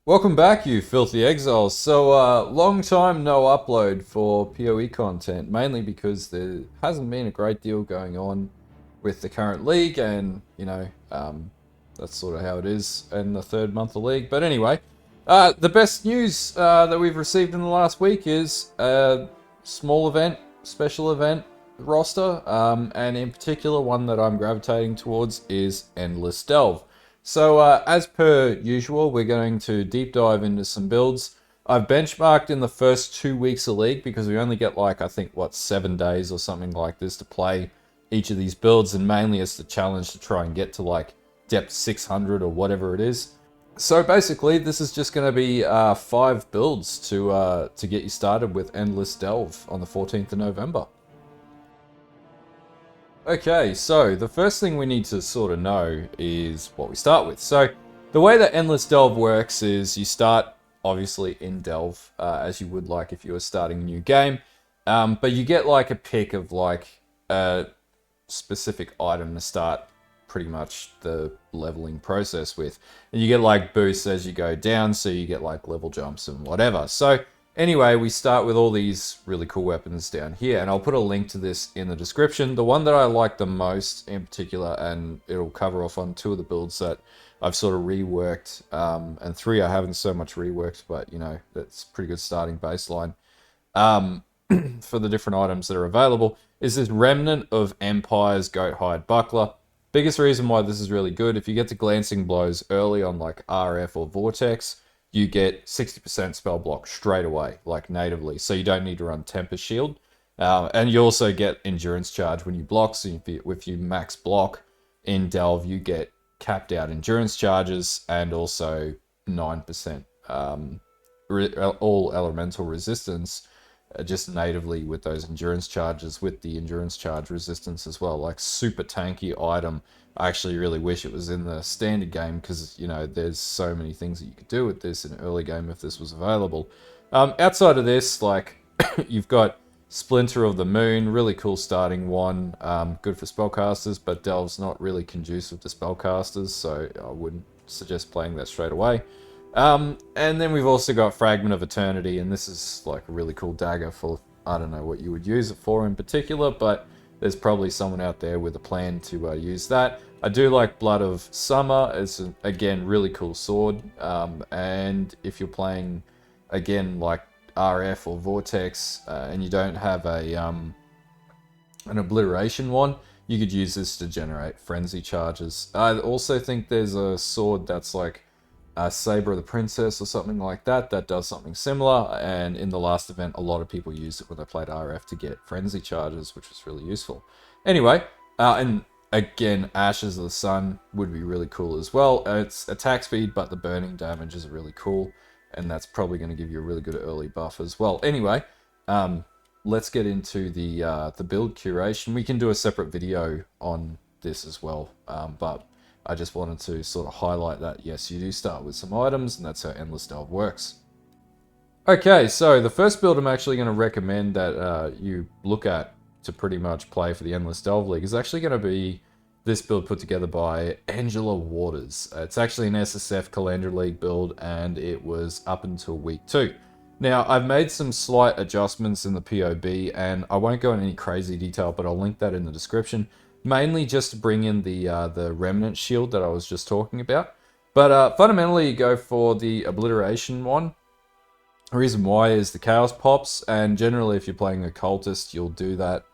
Welcome back, you filthy exiles. So, long time no upload for PoE content, mainly because there hasn't been a great deal going on with the current league, and that's sort of how it is in the third month of league. But anyway, the best news that we've received in the last week is a small event, special event roster, and in particular, one that I'm gravitating towards is Endless Delve. So, as per usual, we're going to deep dive into some builds. I've benchmarked in the first 2 weeks of League because we only get like, I think, 7 days or something like this to play each of these builds, and mainly it's the challenge to try and get to like depth 600 or whatever it is. So basically, this is just going to be 5 builds to get you started with Endless Delve on the 14th of November. Okay, so the first thing we need to sort of know is what we start with. So the way that Endless Delve works is you start obviously in Delve, as you would like if you were starting a new game, but you get like a pick of like a specific item to start pretty much the leveling process with. And you get like boosts as you go down, so you get like level jumps and whatever. So anyway, we start with all these really cool weapons down here, and I'll put a link to this in the description. The one that I like the most in particular, and it'll cover off on 2 of the builds that I've sort of reworked, and 3 I haven't so much reworked, but you know, that's a pretty good starting baseline for the different items that are available, is this Remnant of Empire's Goat Hide Buckler. Biggest reason why this is really good, if you get to glancing blows early on like RF or Vortex, you get 60% spell block straight away, like natively, so you don't need to run Tempest Shield. And you also get Endurance Charge when you block, so if you max block in Delve, you get capped out Endurance Charges and also 9% all elemental resistance just natively with those Endurance Charges, with the Endurance Charge resistance as well. Like, super tanky item. I actually really wish it was in the standard game because, you know, there's so many things that you could do with this in early game if this was available. Outside of this, like, you've got Splinter of the Moon, really cool starting one, good for spellcasters, but Delve's not really conducive to spellcasters, so I wouldn't suggest playing that straight away. And then we've also got Fragment of Eternity, and this is like a really cool dagger for, I don't know what you would use it for in particular, but there's probably someone out there with a plan to use that. I do like Blood of Summer. It's, again, really cool sword, and if you're playing, again, like RF or Vortex, and you don't have an Obliteration one, you could use this to generate Frenzy Charges. I also think there's a sword that's like Saber of the Princess or something like that that does something similar, and in the last event a lot of people used it when they played RF to get Frenzy Charges, which was really useful. Anyway, and again, Ashes of the Sun would be really cool as well. It's attack speed, but the burning damage is really cool, and that's probably going to give you a really good early buff as well. Anyway, let's get into the build curation. We can do a separate video on this as well, but I just wanted to sort of highlight that, yes, you do start with some items, and that's how Endless Delve works. Okay, so the first build I'm actually going to recommend that you look at to pretty much play for the Endless Delve League is actually going to be this build put together by Angela Waters. It's actually an SSF Calendar League build, and it was up until week 2. Now, I've made some slight adjustments in the POB, and I won't go into any crazy detail, but I'll link that in the description. Mainly just to bring in the Remnant Shield that I was just talking about. But fundamentally, you go for the Obliteration one. The reason why is the Chaos pops, and generally if you're playing Occultist, you'll do that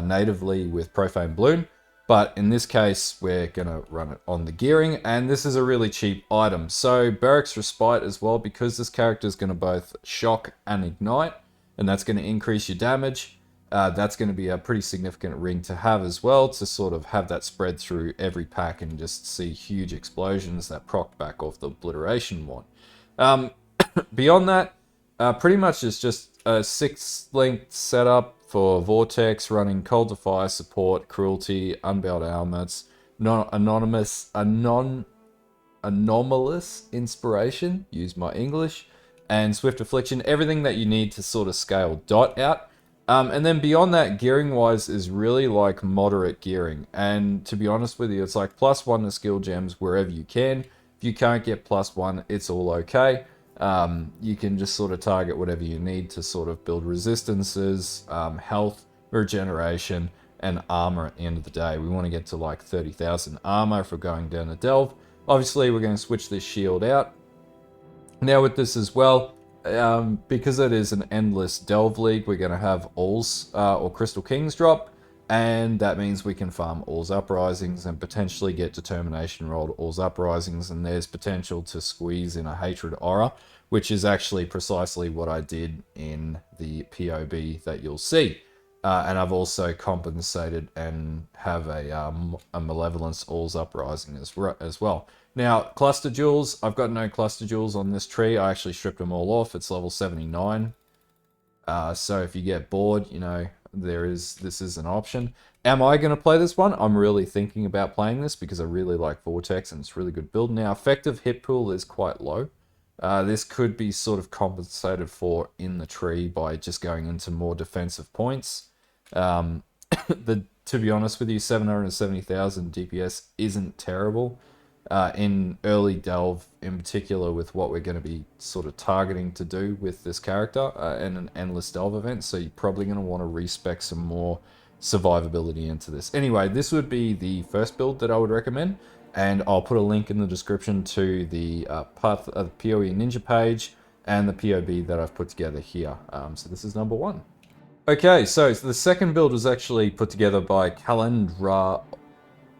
natively with Profane Bloom. But in this case, we're going to run it on the gearing, and this is a really cheap item. So Barracks Respite as well, because this character is going to both shock and ignite, and that's going to increase your damage. That's going to be a pretty significant ring to have as well, to sort of have that spread through every pack and just see huge explosions that proc back off the Obliteration one. Beyond that, pretty much it's just a 6-linked setup for Vortex, running Cold Fire support, Cruelty, Unbound Ailments, Anomalous Inspiration, use my English, and Swift Affliction, everything that you need to sort of scale Dot out. And then beyond that, gearing-wise is really like moderate gearing. And to be honest with you, it's like +1 to skill gems wherever you can. If you can't get +1, it's all okay. You can just sort of target whatever you need to sort of build resistances, health, regeneration, and armor at the end of the day. We want to get to like 30,000 armor if we're going down to Delve. Obviously, we're going to switch this shield out. Now with this as well, because it is an endless Delve League, we're going to have Alls or Crystal Kings drop. And that means we can farm All's Uprisings and potentially get Determination rolled All's Uprisings, and there's potential to squeeze in a Hatred Aura, which is actually precisely what I did in the POB that you'll see. And I've also compensated and have a Malevolence All's Uprising as well. Now, Cluster Jewels, I've got no Cluster Jewels on this tree. I actually stripped them all off. It's level 79. So if you get bored, you know, this is an option. Am I going to play this one? I'm really thinking about playing this because I really like Vortex and it's really good build. Now, effective hit pool is quite low. This could be sort of compensated for in the tree by just going into more defensive points. To be honest with you, 770,000 DPS isn't terrible. In early Delve, in particular, with what we're going to be sort of targeting to do with this character in an endless Delve event, so you're probably going to want to respec some more survivability into this. Anyway, this would be the first build that I would recommend, and I'll put a link in the description to the POE Ninja page and the POB that I've put together here. So this is number 1. Okay, so the second build was actually put together by Calendra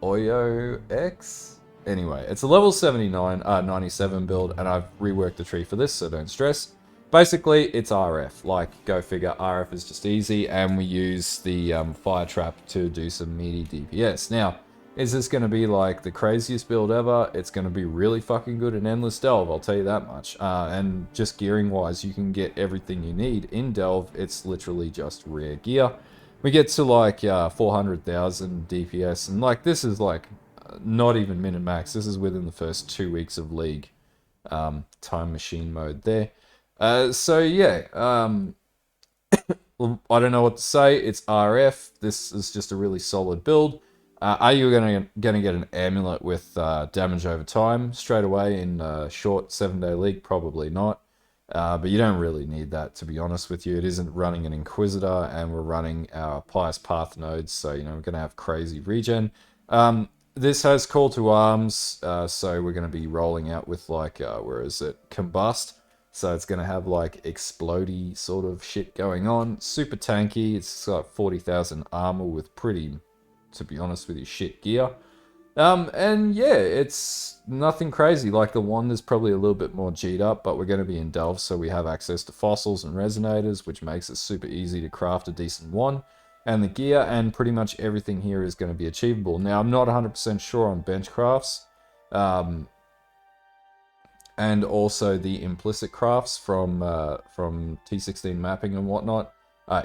Oyo X. Anyway, it's a level 97 build, and I've reworked the tree for this, so don't stress. Basically, it's RF. Like, go figure, RF is just easy, and we use the fire trap to do some meaty DPS. Now, is this going to be like the craziest build ever? It's going to be really fucking good in Endless Delve, I'll tell you that much. And just gearing-wise, you can get everything you need in Delve. It's literally just rare gear. We get to like 400,000 DPS, and like this is like not even min and max. This is within the first 2 weeks of League. Time machine mode there. So yeah, I don't know what to say. It's RF. This is just a really solid build. Are you gonna get an amulet with damage over time straight away in a short 7-day League? Probably not. But you don't really need that, to be honest with you. It isn't running an Inquisitor, and we're running our Pious Path nodes, so you know we're gonna have crazy regen. This has Call to Arms, so we're going to be rolling out with like, where is it? Combust. So it's going to have like explodey sort of shit going on. Super tanky. It's got 40,000 armor with pretty, to be honest with you, shit gear. And yeah, it's nothing crazy. Like the wand is probably a little bit more G'd up, but we're going to be in Delve, so we have access to fossils and resonators, which makes it super easy to craft a decent wand. And the gear and pretty much everything here is going to be achievable. Now, I'm not 100% sure on bench crafts. And also the implicit crafts from T16 mapping and whatnot.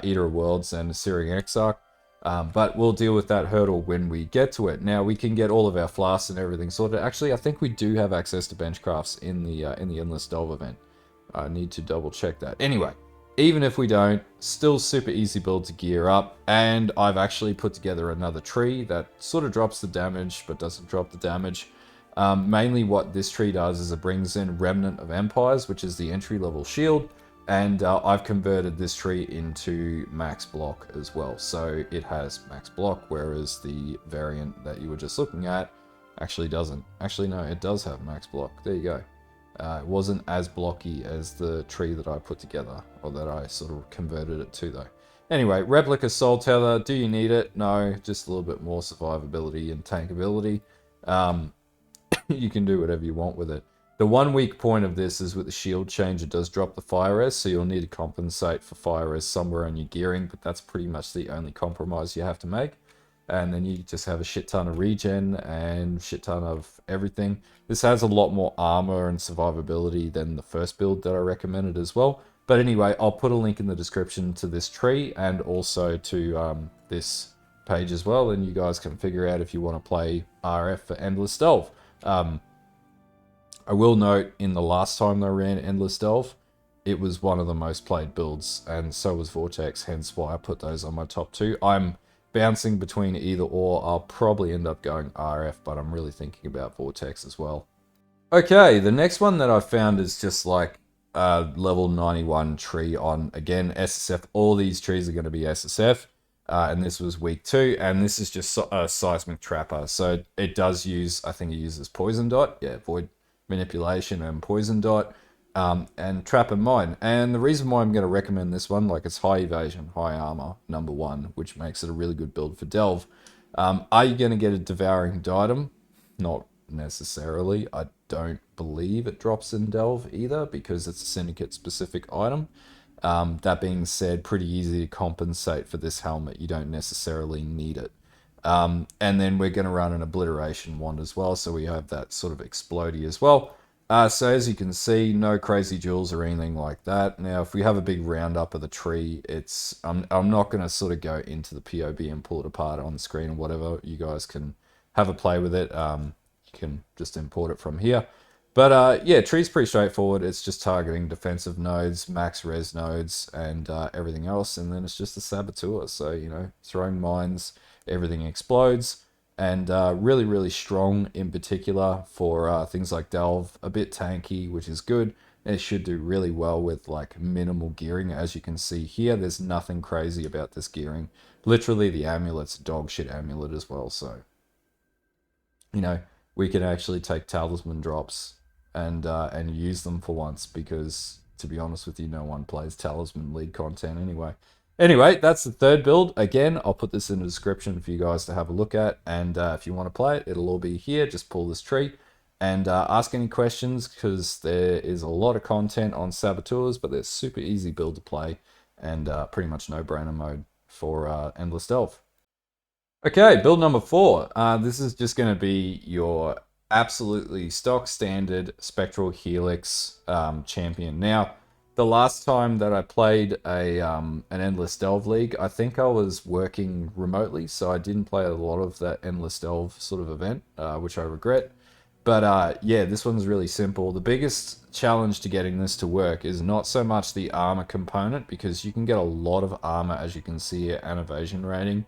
Eater of Worlds and Assyrian Exarch. But we'll deal with that hurdle when we get to it. Now, we can get all of our flasks and everything sorted. Actually, I think we do have access to bench crafts in the Endless Delve event. I need to double check that. Anyway. Even if we don't, still super easy build to gear up, and I've actually put together another tree that sort of drops the damage, but doesn't drop the damage. Mainly what this tree does is it brings in Remnant of Empires, which is the entry-level shield, and I've converted this tree into max block as well. So it has max block, whereas the variant that you were just looking at actually doesn't. Actually, no, it does have max block. There you go. It wasn't as blocky as the tree that I put together, or that I sort of converted it to though. Anyway, Replica Soul Tether, do you need it? No, just a little bit more survivability and tankability. You can do whatever you want with it. The one weak point of this is with the shield change, it does drop the fire res, so you'll need to compensate for fire res somewhere in your gearing, but that's pretty much the only compromise you have to make. And then you just have a shit ton of regen and shit ton of everything. This has a lot more armor and survivability than the first build that I recommended as well. But anyway, I'll put a link in the description to this tree and also to this page as well, and you guys can figure out if you want to play RF for Endless Delve. I will note, in the last time I ran Endless Delve, it was one of the most played builds, and so was Vortex, hence why I put those on my top 2. I'm bouncing between either or. I'll probably end up going RF, but I'm really thinking about Vortex as well. Okay, the next one that I found is just like a level 91 tree on, again, SSF. All these trees are going to be SSF. And this was week 2, and this is just a Seismic Trapper. So it does use, I think it uses Poison Dot. Yeah, Void Manipulation and Poison Dot. And Trap and Mine. And the reason why I'm going to recommend this one, like it's high evasion, high armor, number 1, which makes it a really good build for Delve. Are you going to get a Devouring Diadem? Not necessarily. I don't believe it drops in Delve either because it's a Syndicate specific item. That being said, pretty easy to compensate for this helmet. You don't necessarily need it. And then we're going to run an Obliteration Wand as well, so we have that sort of explodey as well. So as you can see, no crazy jewels or anything like that. Now, if we have a big roundup of the tree, it's I'm not going to sort of go into the POB and pull it apart on the screen or whatever. You guys can have a play with it. You can just import it from here. But yeah, tree's pretty straightforward. It's just targeting defensive nodes, max res nodes, and everything else. And then it's just a saboteur. So, you know, throwing mines, everything explodes. And really, really strong in particular for things like Delve. A bit tanky, which is good. It should do really well with like minimal gearing. As you can see here, there's nothing crazy about this gearing. Literally, the amulet's a dog shit amulet as well. So, you know, we can actually take talisman drops and use them for once because, to be honest with you, no one plays talisman lead content anyway. Anyway, that's the third build. Again, I'll put this in the description for you guys to have a look at, and if you want to play it, it'll all be here. Just pull this tree and ask any questions because there is a lot of content on saboteurs, but they're super easy build to play and pretty much no-brainer mode for Endless Delve. Okay, build number 4. This is just going to be your absolutely stock standard Spectral Helix champion. Now, the last time that I played an Endless Delve League, I think I was working remotely, so I didn't play a lot of that Endless Delve sort of event, which I regret. But yeah, this one's really simple. The biggest challenge to getting this to work is not so much the armor component, because you can get a lot of armor, as you can see here, and evasion rating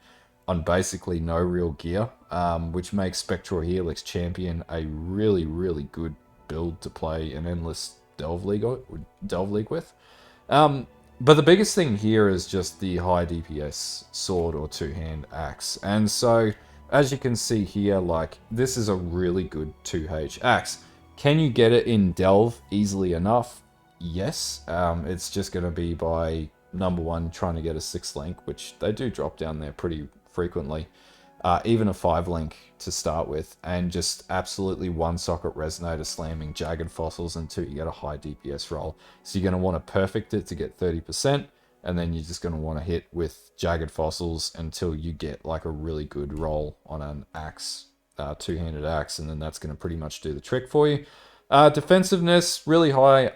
on basically no real gear, which makes Spectral Helix Champion a really, really good build to play an Endless Delve League with. But the biggest thing here is just the high DPS sword or two-hand axe. And so, as you can see here, like, this is a really good 2H axe. Can you get it in Delve easily enough? Yes. It's just going to be by, number 1, trying to get a 6 link, which they do drop down there pretty frequently. Even a 5 link to start with, and just absolutely one socket resonator slamming jagged fossils until you get a high DPS roll. So you're going to want to perfect it to get 30%, and then you're just going to want to hit with jagged fossils until you get like a really good roll on an axe, two-handed axe, and then that's going to pretty much do the trick for you. Defensiveness, really high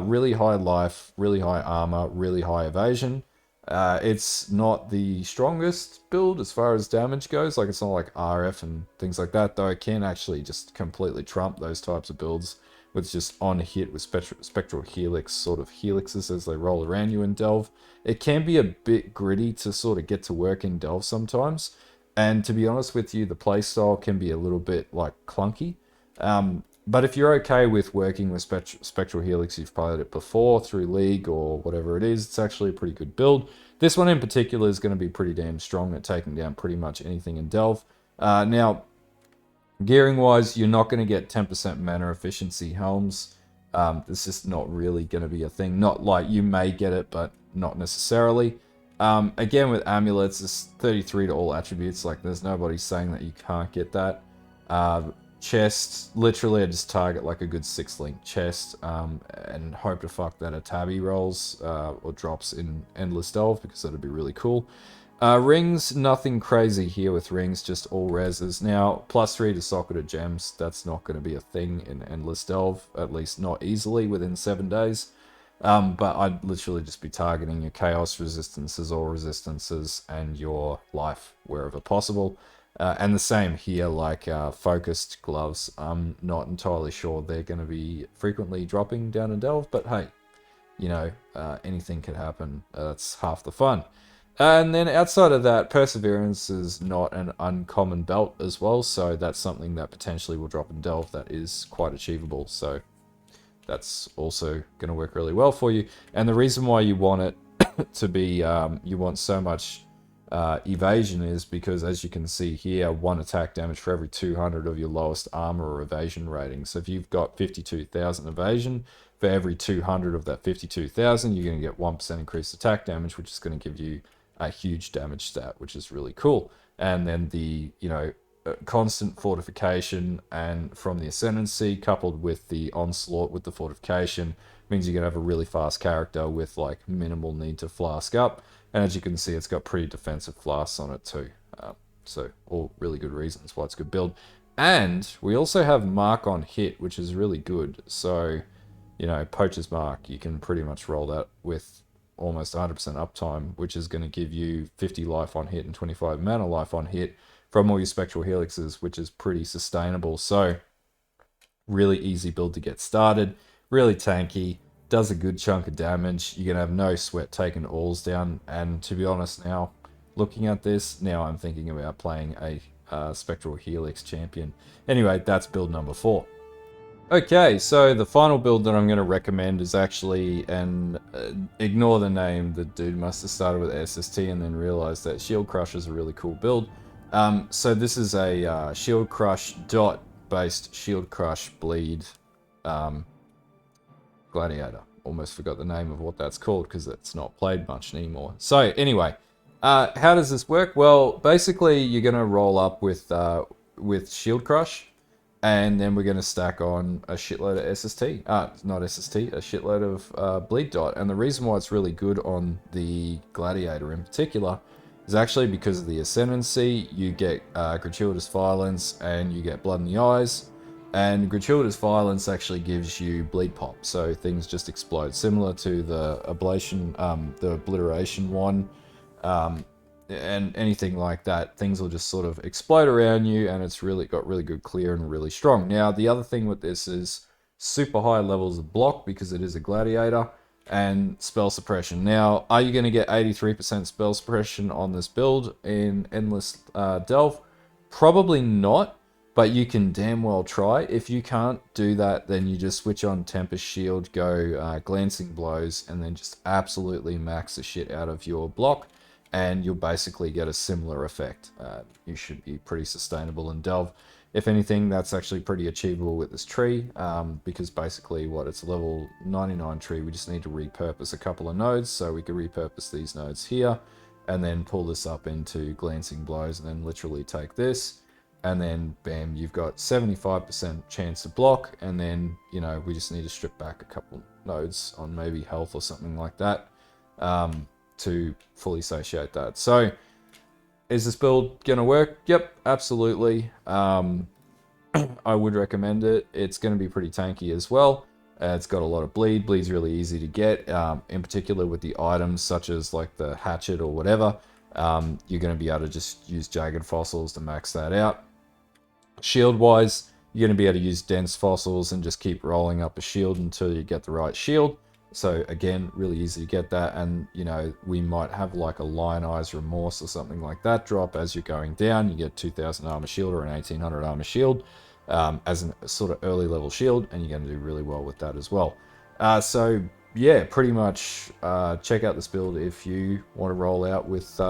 really high life, really high armor, really high evasion. It's not the strongest build as far as damage goes. Like, it's not like RF and things like that, though it can actually just completely trump those types of builds with just on hit with Spectral Helix sort of helixes as they roll around you in Delve. It can be a bit gritty to sort of get to work in Delve sometimes. And to be honest with you, the playstyle can be a little bit like clunky. But if you're okay with working with Spectral Helix, you've played it before through League or whatever it is, it's actually a pretty good build. This one in particular is going to be pretty damn strong at taking down pretty much anything in Delve. Now, gearing-wise, you're not going to get 10% mana efficiency helms. It's just not really going to be a thing. Not like you may get it, but not necessarily. Again, with amulets, it's 33 to all attributes. Like, there's nobody saying that you can't get that. Chest, literally I just target like a good 6 link chest and hope to fuck that a tabby rolls or drops in Endless Delve, because that'd be really cool. Rings, nothing crazy here with rings, just all reses. Now, +3 to socketed gems, that's not going to be a thing in Endless Delve, at least not easily within 7 days. But I'd literally just be targeting your chaos resistances or resistances and your life wherever possible. And the same here, like focused gloves. I'm not entirely sure they're going to be frequently dropping down in Delve, but hey, you know, anything could happen. That's half the fun. And then outside of that, Perseverance is not an uncommon belt as well, so that's something that potentially will drop in Delve that is quite achievable. So that's also going to work really well for you. And the reason why you want it to be, you want so much evasion is because, as you can see here, 1 attack damage for every 200 of your lowest armor or evasion rating. So if you've got 52,000 evasion, for every 200 of that 52,000, you're going to get 1% increased attack damage, which is going to give you a huge damage stat, which is really cool. And then the, constant fortification and from the ascendancy coupled with the onslaught with the fortification means you're going to have a really fast character with like minimal need to flask up. And as you can see, it's got pretty defensive flasks on it too. So all really good reasons why it's a good build. And we also have mark on hit, which is really good. So, Poacher's Mark, you can pretty much roll that with almost 100% uptime, which is going to give you 50 life on hit and 25 mana life on hit from all your Spectral Helixes, which is pretty sustainable. So really easy build to get started, really tanky, does a good chunk of damage. You're going to have no sweat taking alls down. And to be honest now, looking at this, now I'm thinking about playing a Spectral Helix champion. Anyway, that's build number 4. Okay, so the final build that I'm going to recommend is actually, and ignore the name, the dude must have started with SST and then realized that Shield Crush is a really cool build. So this is a Shield Crush dot based Shield Crush bleed gladiator. Almost forgot the name of what that's called because it's not played much anymore. So anyway, how does this work? Well, basically you're going to roll up with Shield Crush, and then we're going to stack on a shitload of SST. Not SST, a shitload of Bleed Dot. And the reason why it's really good on the Gladiator in particular is actually because of the Ascendancy. You get Gratuitous Violence and you get Blood in the Eyes. And Gratuitous Violence actually gives you Bleed Pop. So things just explode. Similar to the Ablation, the Obliteration one. And anything like that, things will just sort of explode around you, and it's really got really good clear and really strong. Now, the other thing with this is super high levels of block because it is a gladiator, and spell suppression. Now, are you going to get 83% spell suppression on this build in Endless Delve? Probably not, but you can damn well try. If you can't do that, then you just switch on Tempest Shield, go Glancing Blows, and then just absolutely max the shit out of your block, and you'll basically get a similar effect. You should be pretty sustainable in Delve. If anything, that's actually pretty achievable with this tree, because basically it's a level 99 tree. We just need to repurpose a couple of nodes, so we can repurpose these nodes here, and then pull this up into Glancing Blows, and then literally take this, and then bam, you've got 75% chance to block, and then, we just need to strip back a couple nodes on maybe health or something like that. To fully satiate that. So, is this build gonna work? Yep, absolutely. I would recommend it. It's gonna be pretty tanky as well. It's got a lot of bleed. Bleed's really easy to get, in particular with the items such as like the hatchet or whatever. You're gonna be able to just use jagged fossils to max that out. Shield wise, you're gonna be able to use dense fossils and just keep rolling up a shield until you get the right shield. So again, really easy to get that, and we might have like a Lion Eyes Remorse or something like that drop as you're going down. You get 2,000 armor shield or an 1,800 armor shield as a sort of early level shield, and you're going to do really well with that as well. So yeah, pretty much check out this build if you want to roll out with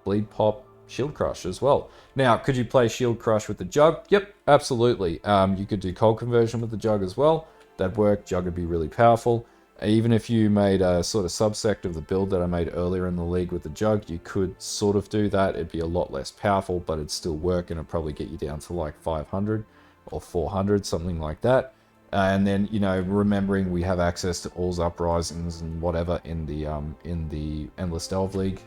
Bleed Pop Shield Crush as well. Now, could you play Shield Crush with the Jug? Yep, absolutely. You could do Cold Conversion with the Jug as well. That'd work. Jug would be really powerful. Even if you made a sort of subsect of the build that I made earlier in the league with the Jug, you could sort of do that. It'd be a lot less powerful, but it'd still work, and it'd probably get you down to like 500 or 400, something like that. And then, remembering we have access to All's Uprisings and whatever in the Endless Delve League.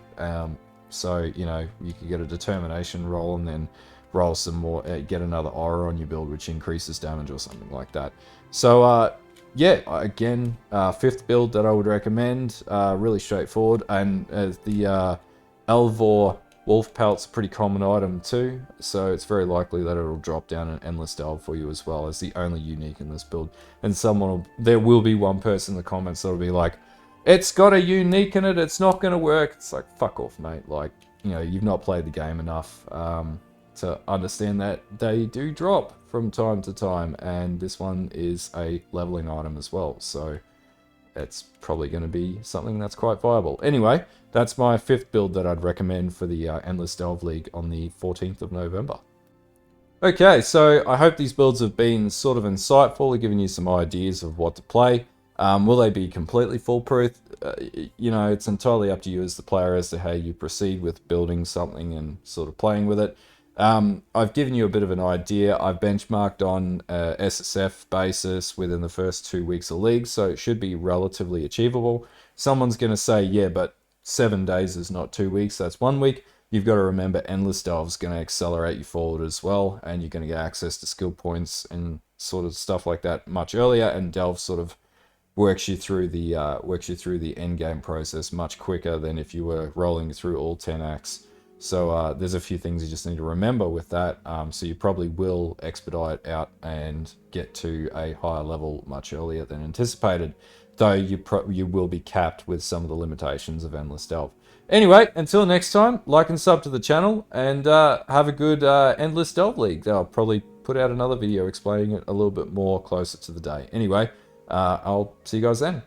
So, you could get a Determination roll and then roll some more, get another Aura on your build, which increases damage or something like that. So, yeah, again, 5th build that I would recommend, really straightforward, and the Elvor Wolf Pelt's a pretty common item too, so it's very likely that it'll drop down an Endless Delve for you as well as the only unique in this build. And there will be one person in the comments that'll be like, it's got a unique in it, it's not going to work. It's like, fuck off, mate. Like, you know, you've not played the game enough to understand that they do drop from time to time, and this one is a leveling item as well, so it's probably going to be something that's quite viable. Anyway, that's my 5th build that I'd recommend for the Endless Delve League on the 14th of November. Okay, so I hope these builds have been sort of insightful, giving you some ideas of what to play. Will they be completely foolproof? You know, it's entirely up to you as the player as to how you proceed with building something and sort of playing with it. I've given you a bit of an idea. I've benchmarked on SSF basis within the first 2 weeks of League, so it should be relatively achievable. Someone's going to say, yeah, but 7 days is not 2 weeks, that's 1 week. You've got to remember Endless Delve's going to accelerate you forward as well, and you're going to get access to skill points and sort of stuff like that much earlier, and Delve sort of works you through the end game process much quicker than if you were rolling through all 10 acts. So there's a few things you just need to remember with that. So you probably will expedite out and get to a higher level much earlier than anticipated, though you will be capped with some of the limitations of Endless Delve. Anyway, until next time, like and sub to the channel, and have a good Endless Delve League. I'll probably put out another video explaining it a little bit more closer to the day. Anyway, I'll see you guys then.